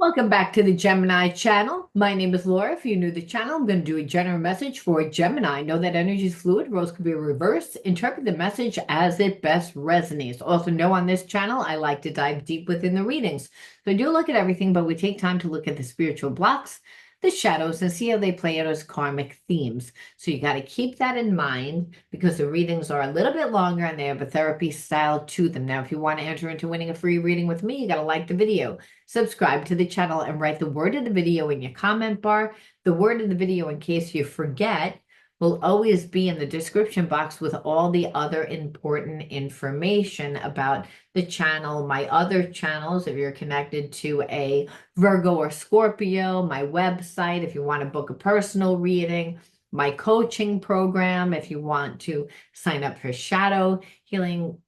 Welcome back to the Gemini channel. My name is Laura. If you're new to the channel, I'm going to do a general message for Gemini. Know that energy is fluid, roles can be reversed. Interpret the message as it best resonates. Also, know on this channel, I like to dive deep within the readings. So I do look at everything, but we take time to look at the spiritual blocks, the shadows, and see how they play out as karmic themes. So you got to keep that in mind because the readings are a little bit longer and they have a therapy style to them. Now, if you want to enter into winning a free reading with me, you got to like the video, subscribe to the channel, and write the word of the video in your comment bar. The word of the video, in case you forget, will always be in the description box with all the other important information about the channel, my other channels, if you're connected to a Virgo or Scorpio, my website, if you want to book a personal reading, my coaching program, if you want to sign up for shadow healing,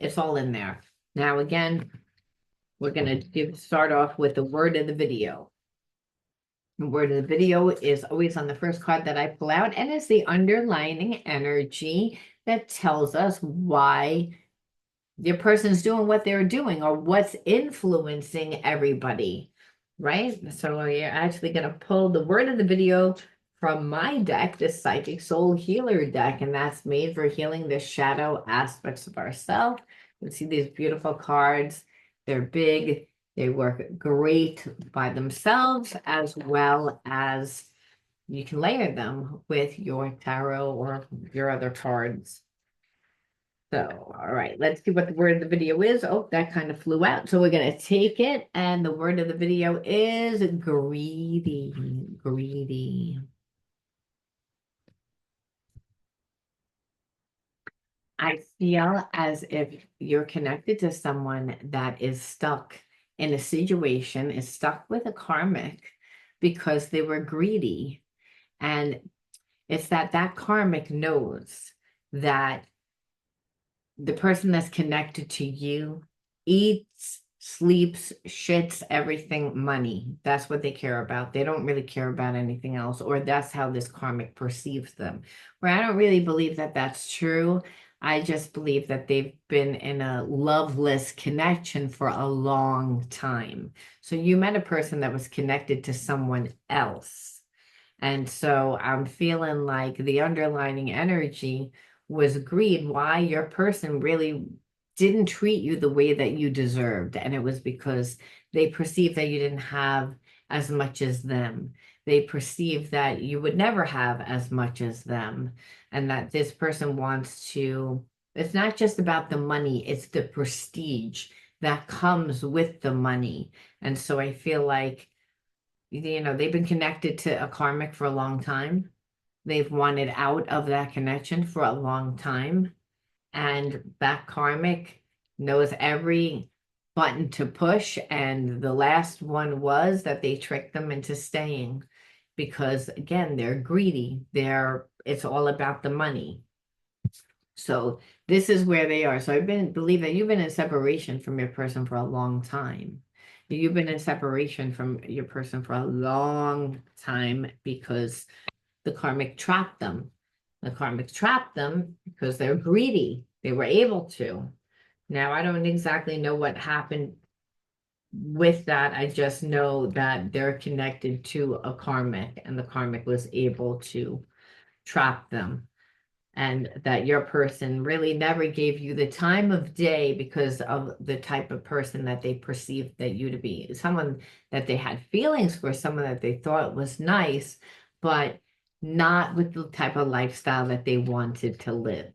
it's all in there. Now, again, we're going to start off with the word of the video. The word of the video is always on the first card that I pull out, and it's the underlining energy that tells us why your person's doing what they're doing or what's influencing everybody, right? So you're actually going to pull the word of the video from my deck, the Psychic Soul Healer deck, and that's made for healing the shadow aspects of ourselves. You can see these beautiful cards. They're big. They work great by themselves, as well as you can layer them with your tarot or your other cards. So, all right, let's see what the word of the video is. Oh, that kind of flew out. So we're going to take it, and the word of the video is greedy, greedy. I feel as if you're connected to someone that is stuck in a situation, is stuck with a karmic because they were greedy. And it's that karmic knows that the person that's connected to you eats, sleeps, shits, everything money. That's what they care about. They don't really care about anything else, or that's how this karmic perceives them. Where I don't really believe that that's true. I just believe that they've been in a loveless connection for a long time. So you met a person that was connected to someone else. And so I'm feeling like the underlining energy was greed, why your person really didn't treat you the way that you deserved. And it was because they perceived that you didn't have as much as them. They perceived that you would never have as much as them. And that this person wants to, it's not just about the money, it's the prestige that comes with the money. And so I feel like, they've been connected to a karmic for a long time. They've wanted out of that connection for a long time. And that karmic knows every button to push. And the last one was that they tricked them into staying because, again, they're greedy. It's all about the money. So this is where they are. So believe that you've been in separation from your person for a long time. You've been in separation from your person for a long time because the karmic trapped them. The karmic trapped them because they're greedy. They were able to. Now, I don't exactly know what happened with that. I just know that they're connected to a karmic, and the karmic was able to trap them. And that your person really never gave you the time of day because of the type of person that they perceived that you to be. Someone that they had feelings for, someone that they thought was nice, but not with the type of lifestyle that they wanted to live.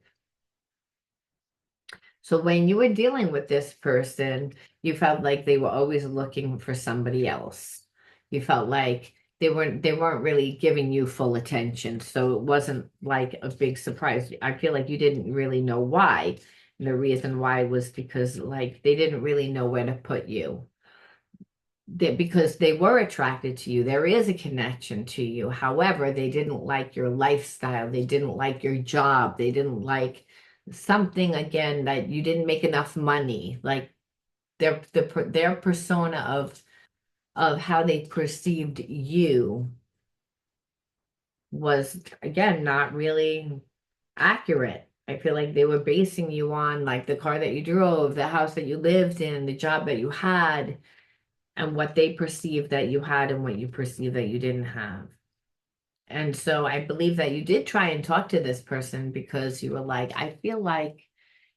So when you were dealing with this person, you felt like they were always looking for somebody else. You felt like they weren't really giving you full attention. So it wasn't like a big surprise. I feel like you didn't really know why. And the reason why was because like they didn't really know where to put you. Because they were attracted to you. There is a connection to you. However, they didn't like your lifestyle. They didn't like your job. They didn't like something again that you didn't make enough money. Like their persona of how they perceived you was again not really accurate. I feel like they were basing you on like the car that you drove, the house that you lived in, the job that you had, and what they perceived that you had and what you perceived that you didn't have. And so I believe that you did try and talk to this person because you were like, I feel like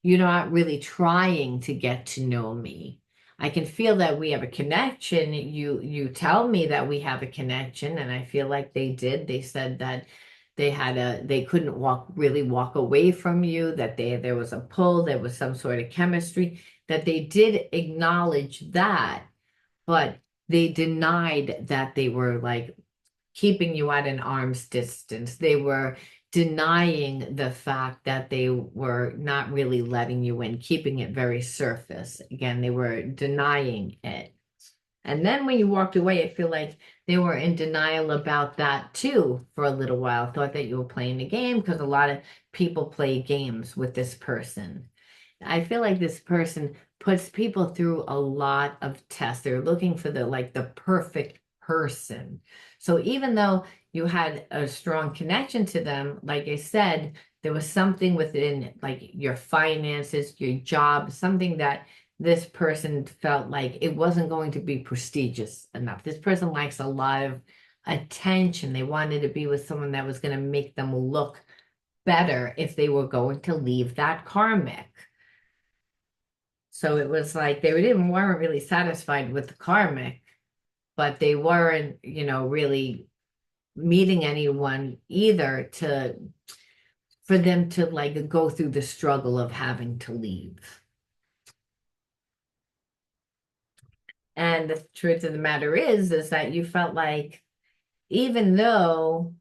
you're not really trying to get to know me. I can feel that we have a connection. You tell me that we have a connection, and I feel like they did. They said that they couldn't walk away from you, that there was a pull, there was some sort of chemistry, that they did acknowledge that, but they denied that they were like keeping you at an arm's distance. They were denying the fact that they were not really letting you in, keeping it very surface. Again, they were denying it. And then when you walked away, I feel like they were in denial about that too for a little while. Thought that you were playing a game because a lot of people play games with this person. I feel like this person puts people through a lot of tests. They're looking for the perfect person. So even though you had a strong connection to them, like I said, there was something within like your finances, your job, something that this person felt like it wasn't going to be prestigious enough. This person likes a lot of attention. They wanted to be with someone that was going to make them look better if they were going to leave that karmic. So it was like they weren't really satisfied with the karmic, but they weren't, really meeting anyone either to for them to like go through the struggle of having to leave. And the truth of the matter is that you felt like even though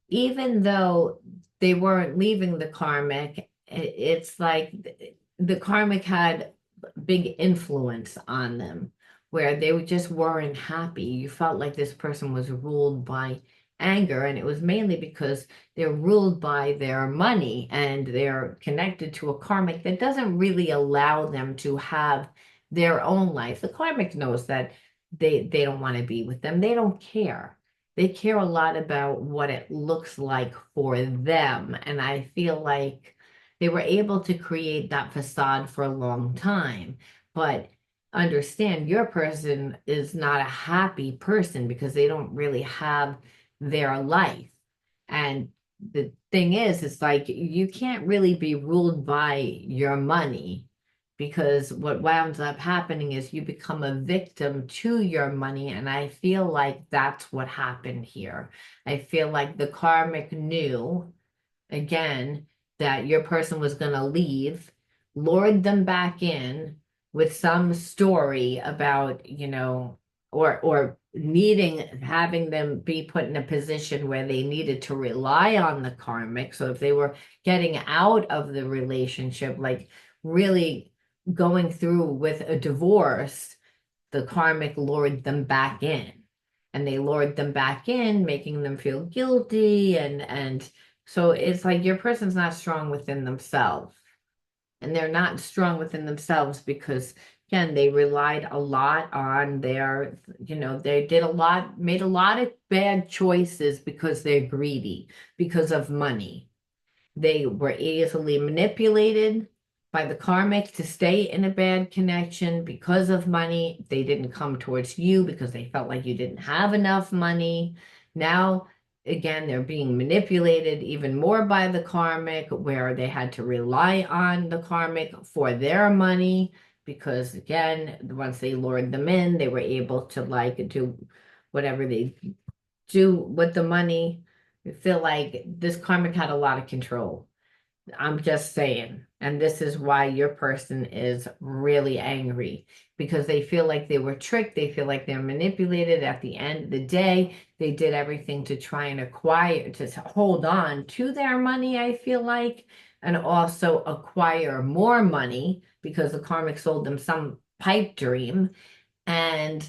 even though they weren't leaving the karmic, it's like the karmic had big influence on them where just weren't happy. You felt like this person was ruled by anger, and it was mainly because they're ruled by their money and they're connected to a karmic that doesn't really allow them to have their own life. The karmic knows that they don't want to be with them. They don't care. They care a lot about what it looks like for them. And I feel like they were able to create that facade for a long time. But understand your person is not a happy person because they don't really have their life. And the thing is, it's like you can't really be ruled by your money because what winds up happening is you become a victim to your money. And I feel like that's what happened here. I feel like the karmic knew again that your person was going to leave, lured them back in with some story about, or needing having them be put in a position where they needed to rely on the karmic. So if they were getting out of the relationship, like really going through with a divorce, the karmic lured them back in. And they lured them back in, making them feel guilty and so it's like your person's not strong within themselves. And they're not strong within themselves because, again, they relied a lot on they made a lot of bad choices because they're greedy, because of money. They were easily manipulated by the karmic to stay in a bad connection because of money. They didn't come towards you because they felt like you didn't have enough money. Now, again, they're being manipulated even more by the karmic, where they had to rely on the karmic for their money because, again, once they lured them in, they were able to like do whatever they do with the money. I feel like this karmic had a lot of control. I'm just saying. And this is why your person is really angry because they feel like they were tricked. They feel like they're manipulated. At the end of the day, they did everything to try and to hold on to their money, I feel like, and also acquire more money because the karmic sold them some pipe dream. And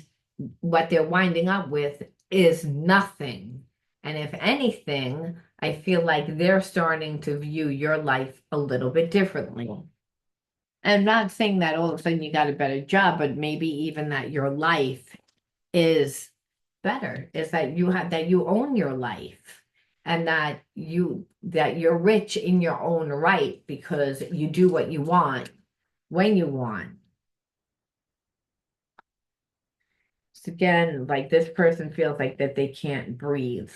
what they're winding up with is nothing. And if anything, I feel like they're starting to view your life a little bit differently. I'm not saying that all of a sudden you got a better job, but maybe even that your life is better, is that you own your life and that you're rich in your own right because you do what you want when you want. again, like this person feels like that they can't breathe,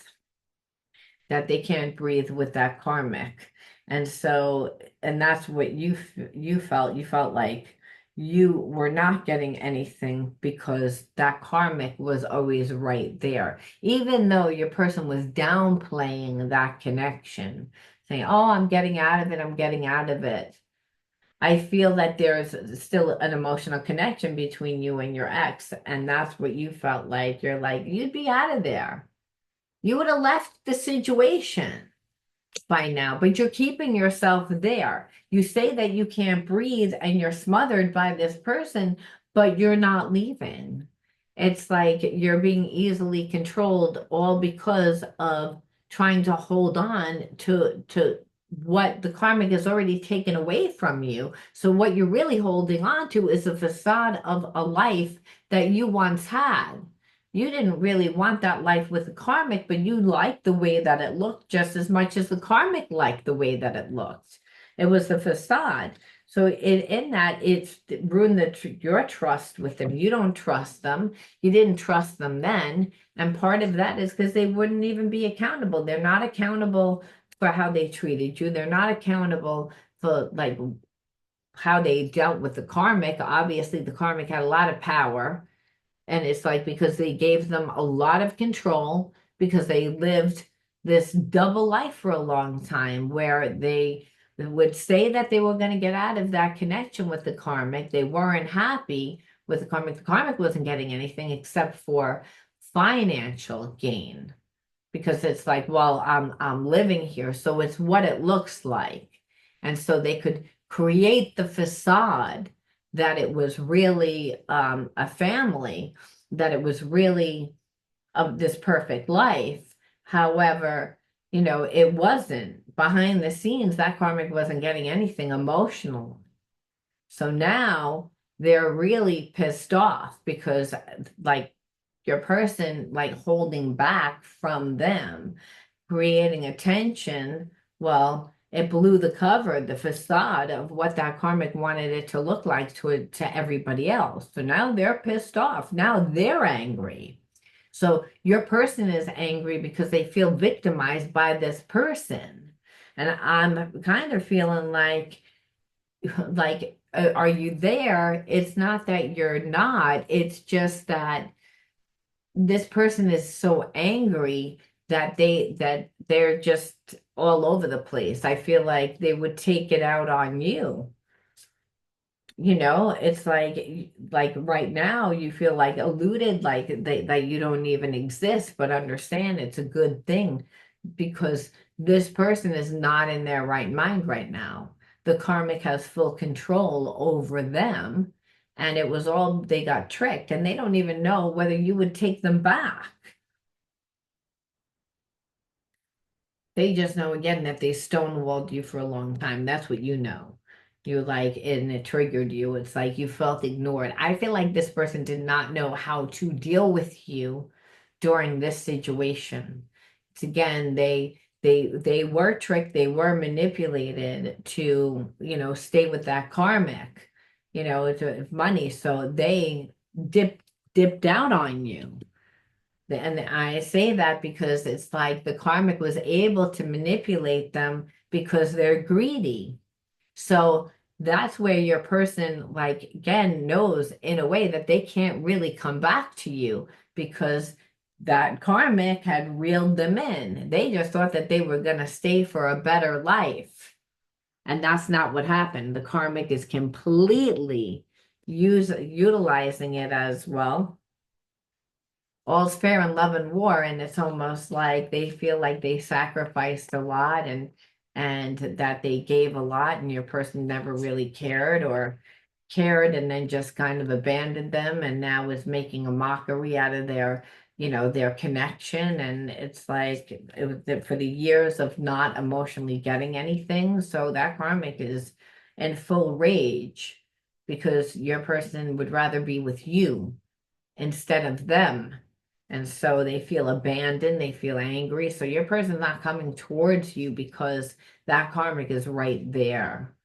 that they can't breathe with that karmic. And so, and that's what you felt. You felt like you were not getting anything because that karmic was always right there. Even though your person was downplaying that connection, saying, "Oh, I'm getting out of it, I'm getting out of it." I feel that there's still an emotional connection between you and your ex, and that's what you felt like. You're like, you'd be out of there. You would have left the situation by now, but you're keeping yourself there. You say that you can't breathe and you're smothered by this person, but you're not leaving. It's like you're being easily controlled all because of trying to hold on to what the karmic has already taken away from you. So what you're really holding on to is a facade of a life that you once had. You didn't really want that life with the karmic, but you liked the way that it looked just as much as the karmic liked the way that it looked. It was the facade. So in that, it's ruined your trust with them. You don't trust them. You didn't trust them then. And part of that is because they wouldn't even be accountable. They're not accountable for how they treated you. They're not accountable for like how they dealt with the karmic. Obviously, the karmic had a lot of power, and it's like because they gave them a lot of control because they lived this double life for a long time where they would say that they were going to get out of that connection with the karmic. They weren't happy with the karmic. The karmic wasn't getting anything except for financial gain because it's like, well, I'm living here, so it's what it looks like. And so they could create the facade that it was really a family, that it was really of this perfect life. However, it wasn't. Behind the scenes, that karmic wasn't getting anything emotional. So now they're really pissed off because like your person like holding back from them, creating a tension, well, it blew the cover, the facade of what that karmic wanted it to look like to everybody else. So now they're pissed off. Now they're angry. So your person is angry because they feel victimized by this person. And I'm kind of feeling like are you there? It's not that you're not, it's just that this person is so angry that they're just all over the place. I feel like they would take it out on you. It's like right now you feel like eluded, like that you don't even exist, but understand it's a good thing because this person is not in their right mind right now. The karmic has full control over them, and it was all they got tricked, and they don't even know whether you would take them back. They just know again that they stonewalled you for a long time. That's what you know. You're like, and it triggered you. It's like you felt ignored. I feel like this person did not know how to deal with you during this situation. It's again, they were tricked, they were manipulated to, stay with that karmic, to money. So they dipped out on you. And I say that because it's like the karmic was able to manipulate them because they're greedy. So that's where your person, like, again, knows in a way that they can't really come back to you because that karmic had reeled them in. They just thought that they were going to stay for a better life. And that's not what happened. The karmic is completely utilizing it as well, all's fair in love and war, and it's almost like they feel like they sacrificed a lot and that they gave a lot and your person never really cared and then just kind of abandoned them and now is making a mockery out of their connection. And it's like it was for the years of not emotionally getting anything, so that karmic is in full rage because your person would rather be with you instead of them. And so they feel abandoned, they feel angry. So your person's not coming towards you because that karmic is right there.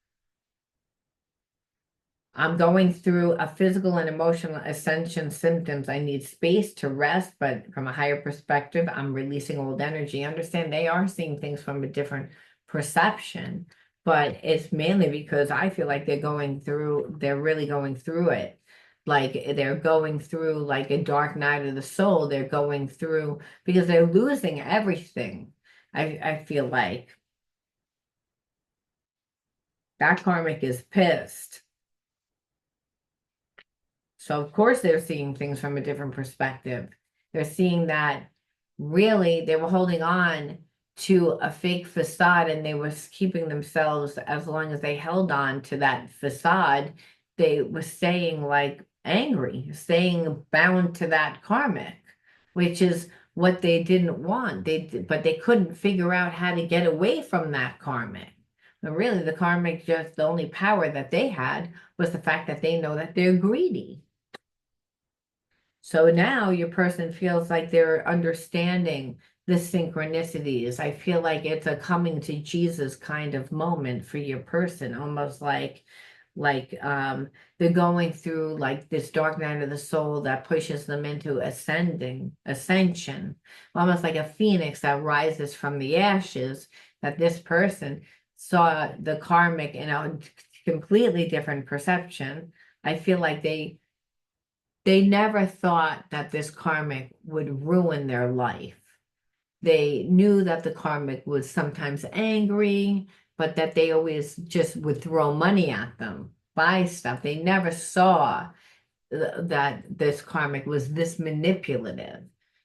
I'm going through a physical and emotional ascension symptoms. I need space to rest, but from a higher perspective, I'm releasing old energy. Understand they are seeing things from a different perception, but it's mainly because I feel like they're really going through it. Like they're going through like a dark night of the soul. They're going through because they're losing everything. I feel like that karmic is pissed. So of course they're seeing things from a different perspective. They're seeing that really they were holding on to a fake facade and they were keeping themselves, as long as they held on to that facade, they were staying like angry, staying bound to that karmic, which is what they didn't want. But they couldn't figure out how to get away from that karmic. But really the karmic, just the only power that they had was the fact that they know that they're greedy. So now your person feels like they're understanding the synchronicities. I feel like it's a coming to Jesus kind of moment for your person, almost like they're going through like this dark night of the soul that pushes them into ascension, almost like a phoenix that rises from the ashes, that this person saw the karmic in a completely different perception. I feel like they never thought that this karmic would ruin their life. They knew that the karmic was sometimes angry, but that they always just would throw money at them, buy stuff. They never saw that this karmic was this manipulative.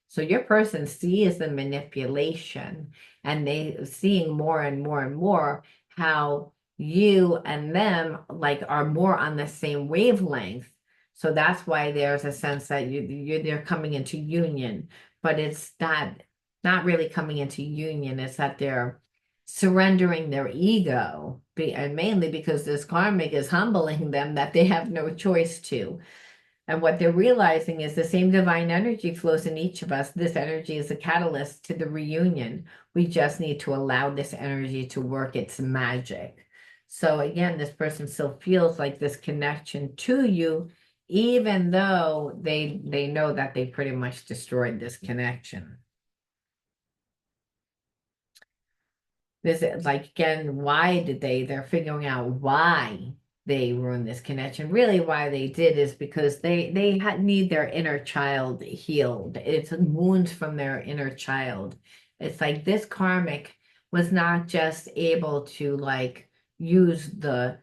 So your person sees the manipulation and they seeing more and more and more how you and them like are more on the same wavelength. So that's why there's a sense that they're coming into union, but it's not really coming into union. It's that they're surrendering their ego, and mainly because this karmic is humbling them that they have no choice to. And what they're realizing is the same divine energy flows in each of us. This energy is a catalyst to the reunion. We just need to allow this energy to work its magic. So again, this person still feels like this connection to you, even though they know that they pretty much destroyed this connection. This is like, again, why did they're figuring out why they ruined this connection. Really why they did is because they need their inner child healed. It's wounds from their inner child. It's like this karmic was not just able to like use the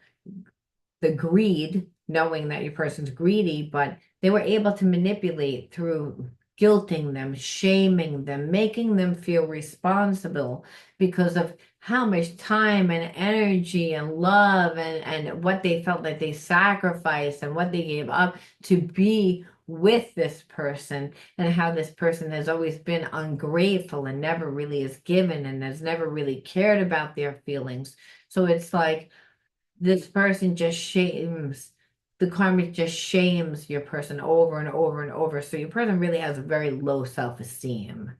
greed, knowing that your person's greedy, but they were able to manipulate through guilting them, shaming them, making them feel responsible because of how much time and energy and love and what they felt that they sacrificed and what they gave up to be with this person, and how this person has always been ungrateful and never really is given and has never really cared about their feelings. So it's like this person just shames, the karmic just shames your person over and over and over. So your person really has a very low self-esteem.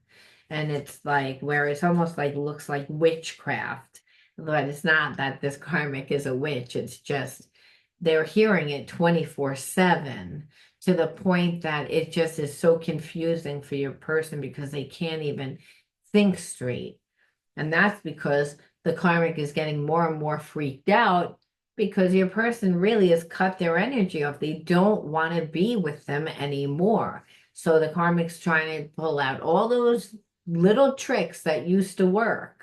And it's like where it's almost like looks like witchcraft. But it's not that this karmic is a witch. It's just they're hearing it 24/7 to the point that it just is so confusing for your person because they can't even think straight. And that's because the karmic is getting more and more freaked out because your person really has cut their energy off. They don't want to be with them anymore. So the karmic's trying to pull out all those little tricks that used to work.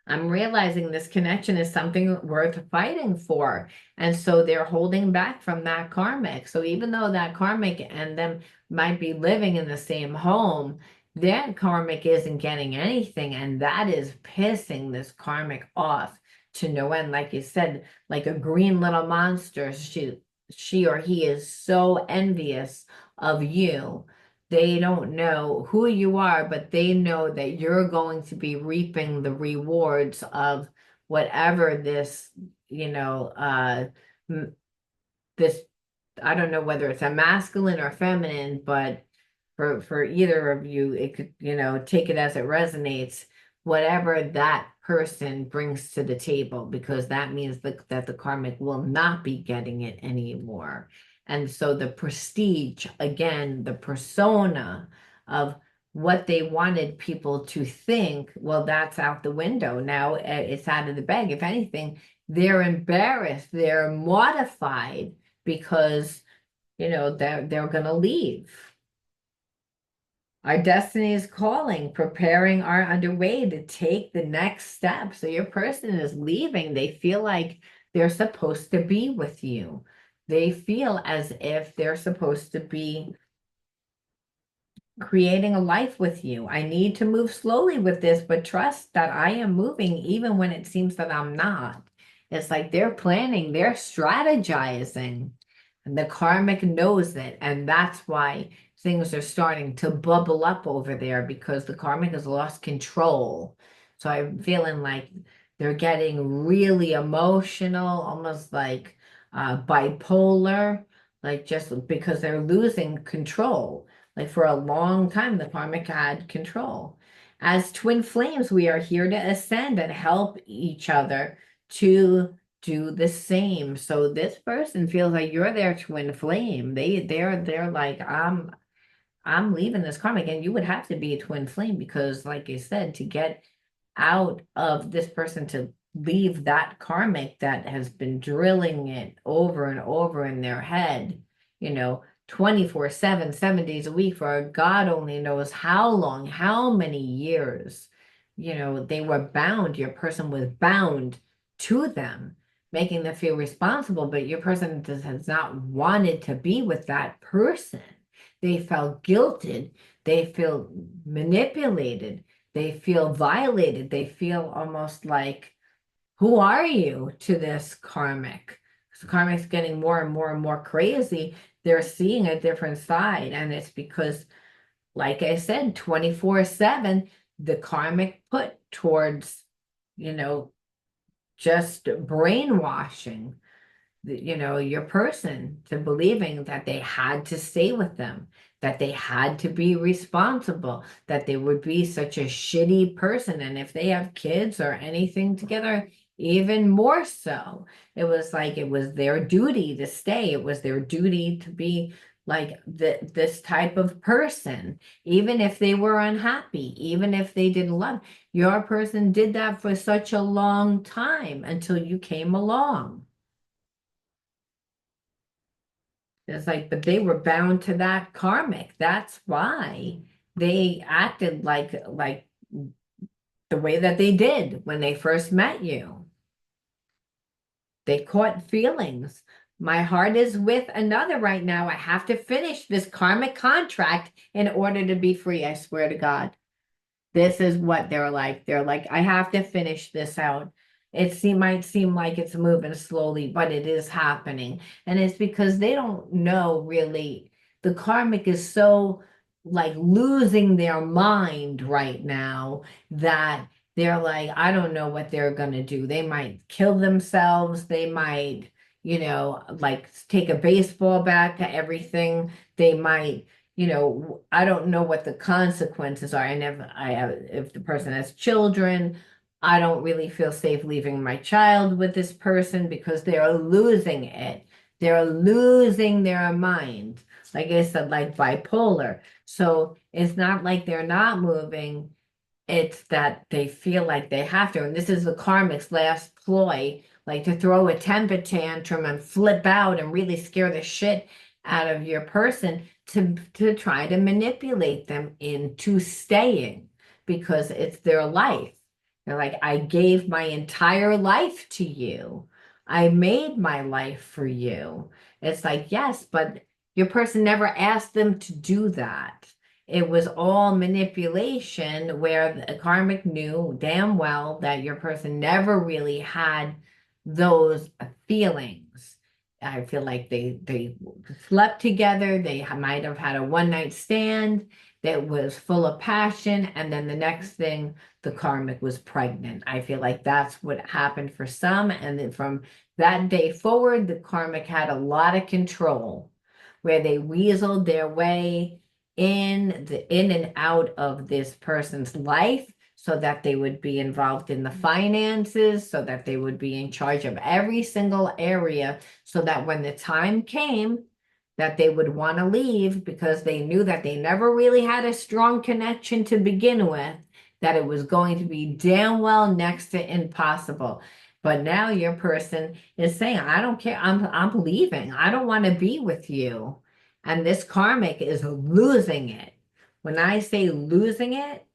I'm realizing this connection is something worth fighting for. And so they're holding back from that karmic. So even though that karmic and them might be living in the same home, that karmic isn't getting anything. And that is pissing this karmic off to no end. Like you said, like a green little monster, she or he is so envious of you. They don't know who you are, but they know that you're going to be reaping the rewards of whatever this, you know, this, I don't know whether it's a masculine or feminine, but for either of you, it could, take it as it resonates. Whatever that person brings to the table, because that means that the karmic will not be getting it anymore. And so the prestige, again, the persona of what they wanted people to think, well, that's out the window. Now it's out of the bag. If anything, they're embarrassed, they're mortified because, they're going to leave. Our destiny is calling, preparing are underway to take the next step. So your person is leaving. They feel like they're supposed to be with you. They feel as if they're supposed to be creating a life with you. I need to move slowly with this, but trust that I am moving even when it seems that I'm not. It's like they're planning, they're strategizing, and the karmic knows it. And that's why things are starting to bubble up over there, because the karmic has lost control. So I'm feeling like they're getting really emotional, almost like bipolar, like just because they're losing control. Like for a long time, the karmic had control. As twin flames, we are here to ascend and help each other to do the same. So this person feels like you're their twin flame. They're like, I'm leaving this karmic, and you would have to be a twin flame because, like you said, to get out of this person, to leave that karmic that has been drilling it over and over in their head, 24/7, 7 days a week for God only knows how long, how many years, they were bound. Your person was bound to them, making them feel responsible, but your person has not wanted to be with that person. They felt guilted. They feel manipulated. They feel violated. They feel almost like, who are you to this karmic? So karmic's getting more and more and more crazy. They're seeing a different side. And it's because, like I said, 24/7, the karmic put towards, you know, just brainwashing your person to believing that they had to stay with them, that they had to be responsible, that they would be such a shitty person. And if they have kids or anything together, even more so. It was like it was their duty to stay. It was their duty to be like this type of person, even if they were unhappy, even if they didn't love. Your person did that for such a long time until you came along. It's like, but they were bound to that karmic. That's why they acted like the way that they did when they first met you. They caught feelings. My heart is with another right now. I have to finish this karmic contract in order to be free. I swear to God. This is what they're like. They're like, I have to finish this out. Might seem like it's moving slowly, but it is happening. And it's because they don't know really. The karmic is so like losing their mind right now that they're like, I don't know what they're going to do. They might kill themselves. They might, like take a baseball bat to everything. They might, I don't know what the consequences are. If the person has children, I don't really feel safe leaving my child with this person because they're losing it. They're losing their mind. Like I said, like bipolar. So it's not like they're not moving. It's that they feel like they have to. And this is the karmic's last ploy, like to throw a temper tantrum and flip out and really scare the shit out of your person to try to manipulate them into staying because it's their life. They're like, I gave my entire life to you. I made my life for you. It's like, yes, but your person never asked them to do that. It was all manipulation where the karmic knew damn well that your person never really had those feelings. I feel like they slept together. They might have had a one night stand that was full of passion, and then the next thing, the karmic was pregnant. I feel like that's what happened for some, and then from that day forward, the karmic had a lot of control, where they weaseled their way in and out of this person's life so that they would be involved in the finances, so that they would be in charge of every single area, so that when the time came that they would want to leave because they knew that they never really had a strong connection to begin with, that it was going to be damn well next to impossible. But now your person is saying, I don't care, I'm leaving. I don't want to be with you. And this karmic is losing it. When I say losing it,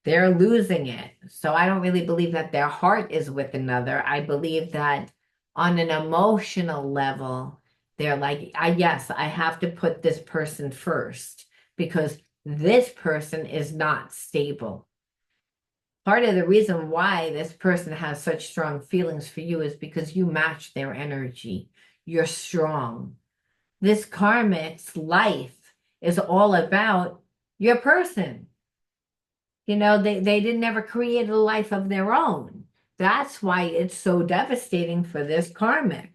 they're losing it. So I don't really believe that their heart is with another. I believe that on an emotional level, they're like, yes, I have to put this person first because this person is not stable. Part of the reason why this person has such strong feelings for you is because you match their energy. You're strong. This karmic's life is all about your person. You know, they didn't ever create a life of their own. That's why it's so devastating for this karmic.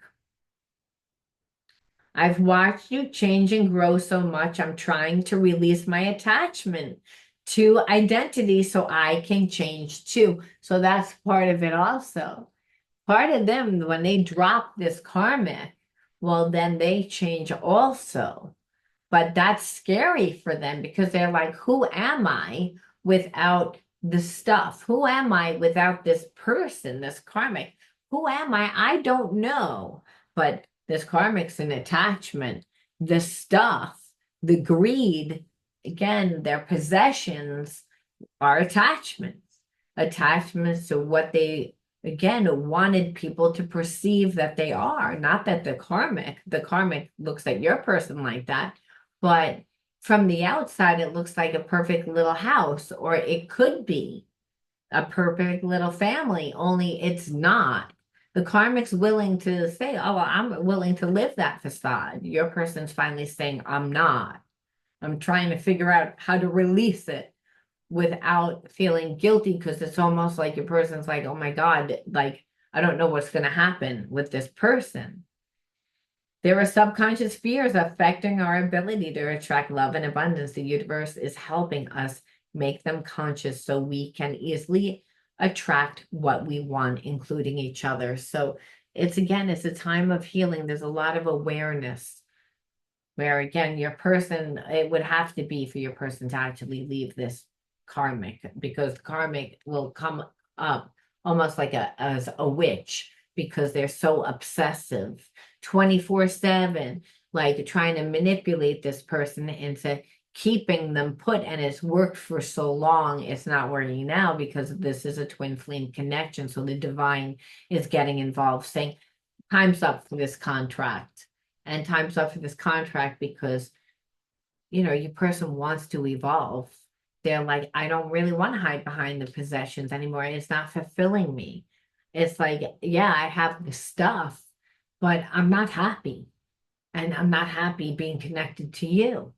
I've watched you change and grow so much. I'm trying to release my attachment to identity so I can change too. So that's part of it also. Part of them, when they drop this karmic, well, then they change also. But that's scary for them because they're like, who am I without the stuff? Who am I without this person, this karmic? Who am I? I don't know. But this karmic's an attachment. The stuff, the greed, again, their possessions are attachments. Attachments to what they, again, wanted people to perceive that they are. Not that the karmic looks at your person like that, but from the outside, it looks like a perfect little house, or it could be a perfect little family, only it's not. The karmic's willing to say, oh, well, I'm willing to live that facade. Your person's finally saying, I'm not. I'm trying to figure out how to release it without feeling guilty because it's almost like your person's like, oh my God, like, I don't know what's going to happen with this person. There are subconscious fears affecting our ability to attract love and abundance. The universe is helping us make them conscious so we can easily attract what we want, including each other. So it's a time of healing. There's a lot of awareness where, again, your person, it would have to be for your person to actually leave this karmic because karmic will come up almost like as a witch because they're so obsessive 24/7, like trying to manipulate this person into keeping them put. And it's worked for so long, it's not working now because this is a twin flame connection. So the divine is getting involved, saying, time's up for this contract. And time's up for this contract because, your person wants to evolve. They're like, I don't really want to hide behind the possessions anymore. It's not fulfilling me. It's like, yeah, I have the stuff, but I'm not happy. And I'm not happy being connected to you.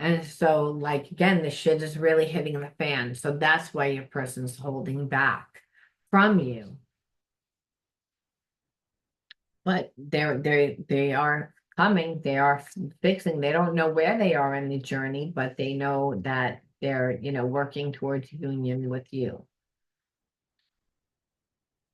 And so, like, again, the shit is really hitting the fan. So that's why your person's holding back from you. But they are coming, they are fixing, they don't know where they are in the journey, but they know that they're, working towards union with you.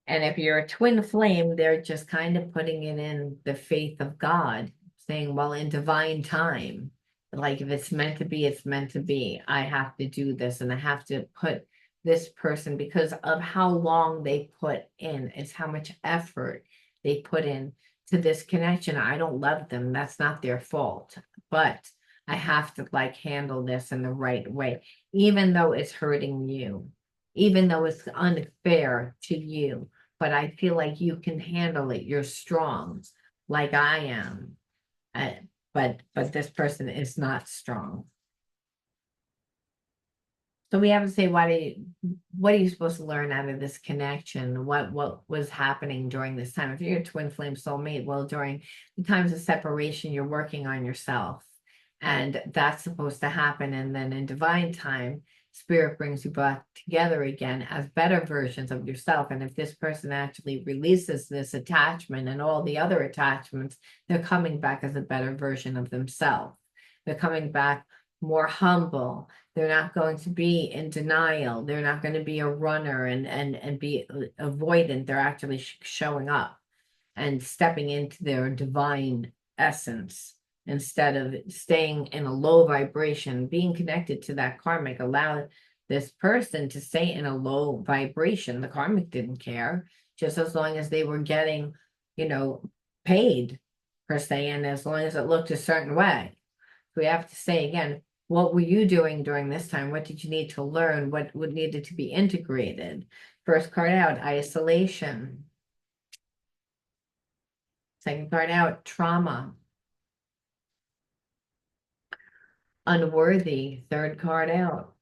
And if you're a twin flame, they're just kind of putting it in the faith of God, saying, well, in divine time, like if it's meant to be, it's meant to be. I have to do this and I have to put this person because of how long they put in. It's how much effort they put in to this connection. I don't love them. That's not their fault. But I have to like handle this in the right way, even though it's hurting you, even though it's unfair to you. But I feel like you can handle it. You're strong, like I am. Uh, but this person is not strong. So we have to say, what are you supposed to learn out of this connection? What was happening during this time? If you're a twin flame soulmate, well, during the times of separation, you're working on yourself. And that's supposed to happen. And then in divine time, spirit brings you back together again as better versions of yourself. And if this person actually releases this attachment and all the other attachments, they're coming back as a better version of themselves. They're coming back more humble. They're not going to be in denial. They're not going to be a runner and be avoidant. They're actually showing up and stepping into their divine essence instead of staying in a low vibration. Being connected to that karmic allowed this person to stay in a low vibration. The karmic didn't care, just as long as they were getting, you know, paid per se, and as long as it looked a certain way. We have to say again, what were you doing during this time? What did you need to learn? What would needed to be integrated? First card out, isolation. Second card out, trauma. Unworthy, third card out.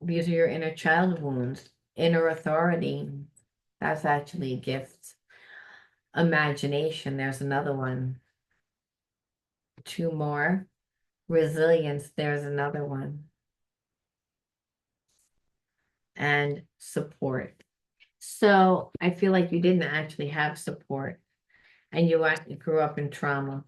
These are your inner child wounds. Inner authority. That's actually a gift. Imagination, there's another one. Two more. Resilience, there's another one. And support. So I feel like you didn't actually have support and you actually grew up in trauma.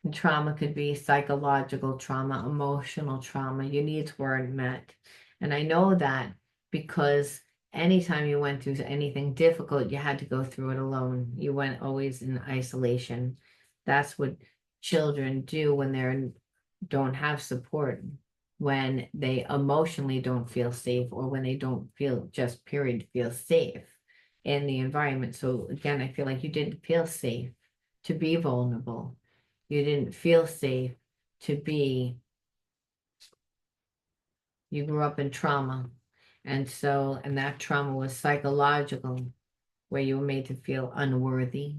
And trauma could be psychological trauma, emotional trauma. Your needs weren't met. And I know that because anytime you went through anything difficult, you had to go through it alone. You went always in isolation. That's what children do when they don't have support, when they emotionally don't feel safe, or when they don't feel just period feel safe in the environment. So again, I feel like you didn't feel safe to be vulnerable. You didn't feel safe to be, you grew up in trauma. And that trauma was psychological, where you were made to feel unworthy.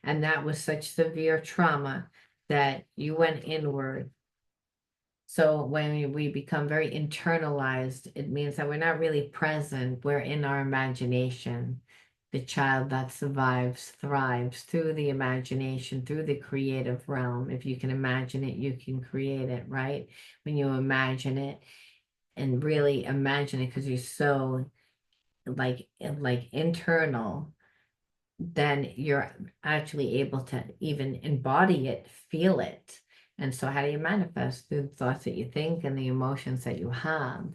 And that was such severe trauma that you went inward. So when we become very internalized, it means that we're not really present. We're in our imagination. The child that survives thrives through the imagination, through the creative realm. If you can imagine it, you can create it, right? When you imagine it and really imagine it because you're so like internal, then you're actually able to even embody it, feel it. And so, how do you manifest? Through the thoughts that you think and the emotions that you have.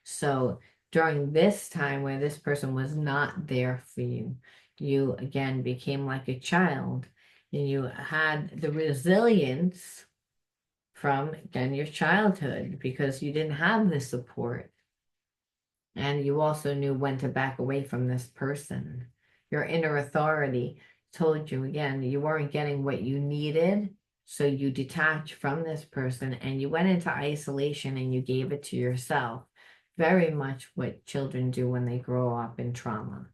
So, during this time where this person was not there for you, you again became like a child and you had the resilience from, again, your childhood because you didn't have the support. And you also knew when to back away from this person. Your inner authority told you again, you weren't getting what you needed. So you detached from this person and you went into isolation and you gave it to yourself. Very much what children do when they grow up in trauma.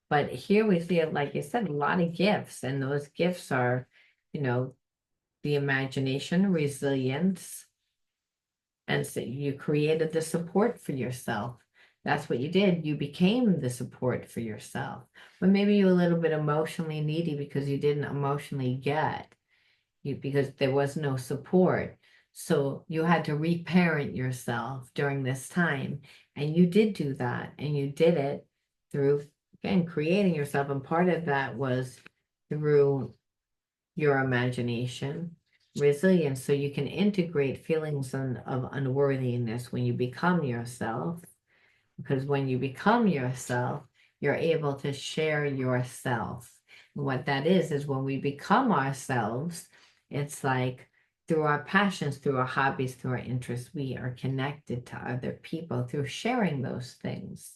But here we see, like you said, a lot of gifts. And those gifts are, you know, the imagination, resilience, and so you created the support for yourself. That's what you did. You became the support for yourself. But maybe you were a little bit emotionally needy because you didn't emotionally get you because there was no support. So you had to reparent yourself during this time. And you did do that. And you did it through, again, creating yourself. And part of that was through your imagination, resilience, so you can integrate feelings of unworthiness when you become yourself. Because when you become yourself, you're able to share yourself. And what that is when we become ourselves, it's like through our passions, through our hobbies, through our interests, we are connected to other people through sharing those things.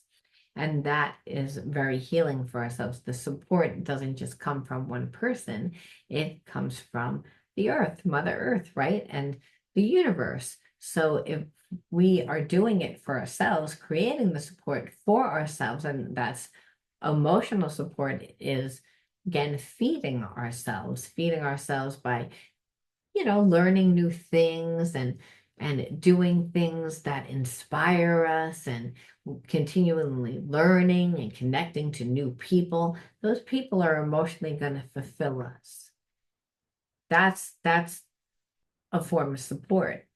And that is very healing for ourselves. The support doesn't just come from one person, it comes from the earth, Mother Earth, right? And the universe. So if we are doing it for ourselves, creating the support for ourselves, and that's emotional support is again feeding ourselves by learning new things and doing things that inspire us and continually learning and connecting to new people. Those people are emotionally going to fulfill us. That's a form of support.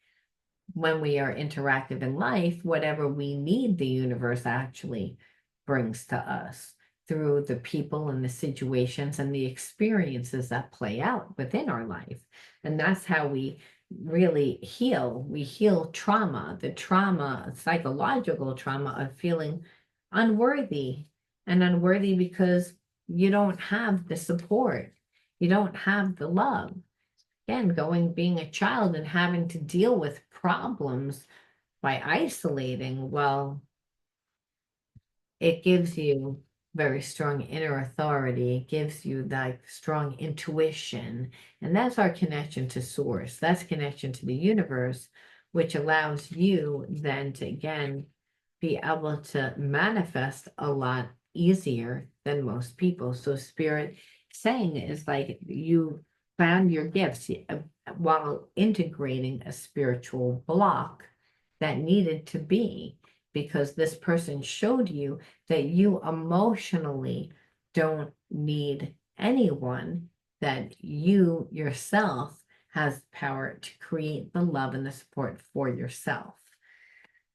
When we are interactive in life, whatever we need, the universe actually brings to us through the people and the situations and the experiences that play out within our life. And that's how we really heal. We heal trauma, the trauma, psychological trauma of feeling unworthy, and unworthy because you don't have the support, you don't have the love. Again, being a child and having to deal with problems by isolating, well, it gives you very strong inner authority. It gives you that strong intuition. And that's our connection to source. That's connection to the universe, which allows you then to again be able to manifest a lot easier than most people. So spirit saying is like you found your gifts while integrating a spiritual block that needed to be, because this person showed you that you emotionally don't need anyone, that you yourself has power to create the love and the support for yourself.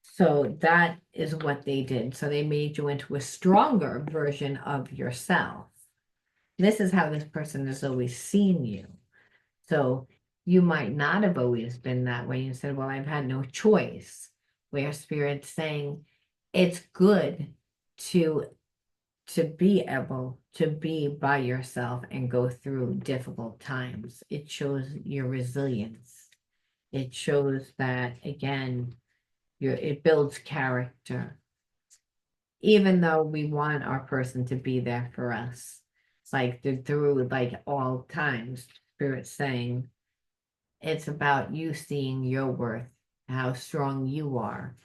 So that is what they did. So they made you into a stronger version of yourself. This is how this person has always seen you. So you might not have always been that way. You said, well, I've had no choice. Where spirit's saying it's good to be able to be by yourself and go through difficult times. It shows your resilience. It shows that again, it builds character. Even though we want our person to be there for us, like through like all times, spirit's saying it's about you seeing your worth, how strong you are,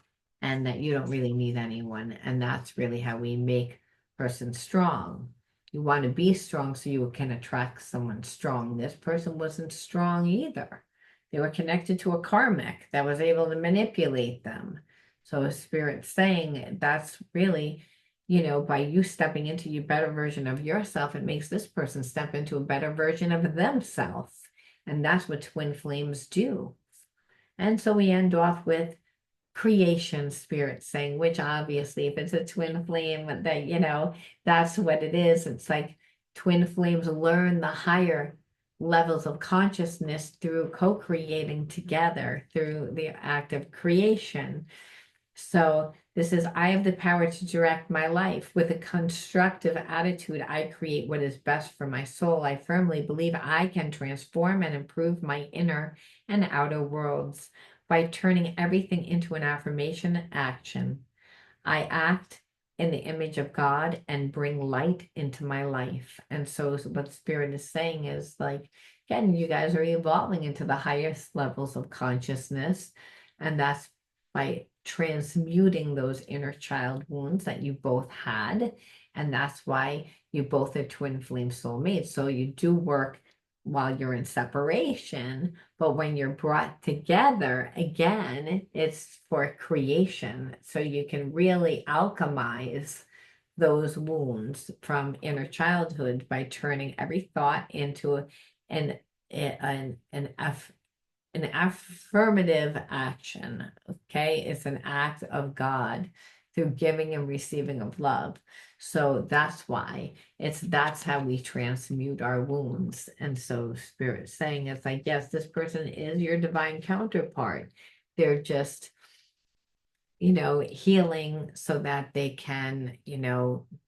and that you don't really need anyone. And that's really how we make person strong. You want to be strong so you can attract someone strong. This person wasn't strong either. They were connected to a karmic that was able to manipulate them. So a spirit saying that's really, by you stepping into your better version of yourself, it makes this person step into a better version of themselves. And that's what twin flames do. And so we end off with creation spirit saying, which obviously, if it's a twin flame, that, that's what it is. It's like twin flames learn the higher levels of consciousness through co-creating together through the act of creation. So this is, I have the power to direct my life. With a constructive attitude, I create what is best for my soul. I firmly believe I can transform and improve my inner and outer worlds by turning everything into an affirmation action. I act in the image of God and bring light into my life. And so what Spirit is saying is like, again, you guys are evolving into the highest levels of consciousness. And that's by transmuting those inner child wounds that you both had. And that's why you both are twin flame soulmates. So you do work while you're in separation, but when you're brought together again, it's for creation. So you can really alchemize those wounds from inner childhood by turning every thought into an an an, an affirmative action. Okay, it's an act of God through giving and receiving of love. So that's why that's how we transmute our wounds. And so Spirit's saying it's like, yes, this person is your divine counterpart. They're just, healing so that they can,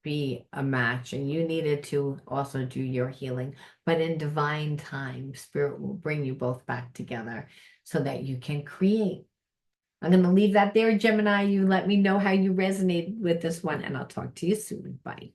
be a match. And you needed to also do your healing, but in divine time, Spirit will bring you both back together so that you can create. I'm going to leave that there, Gemini. You let me know how you resonated with this one, and I'll talk to you soon. Bye.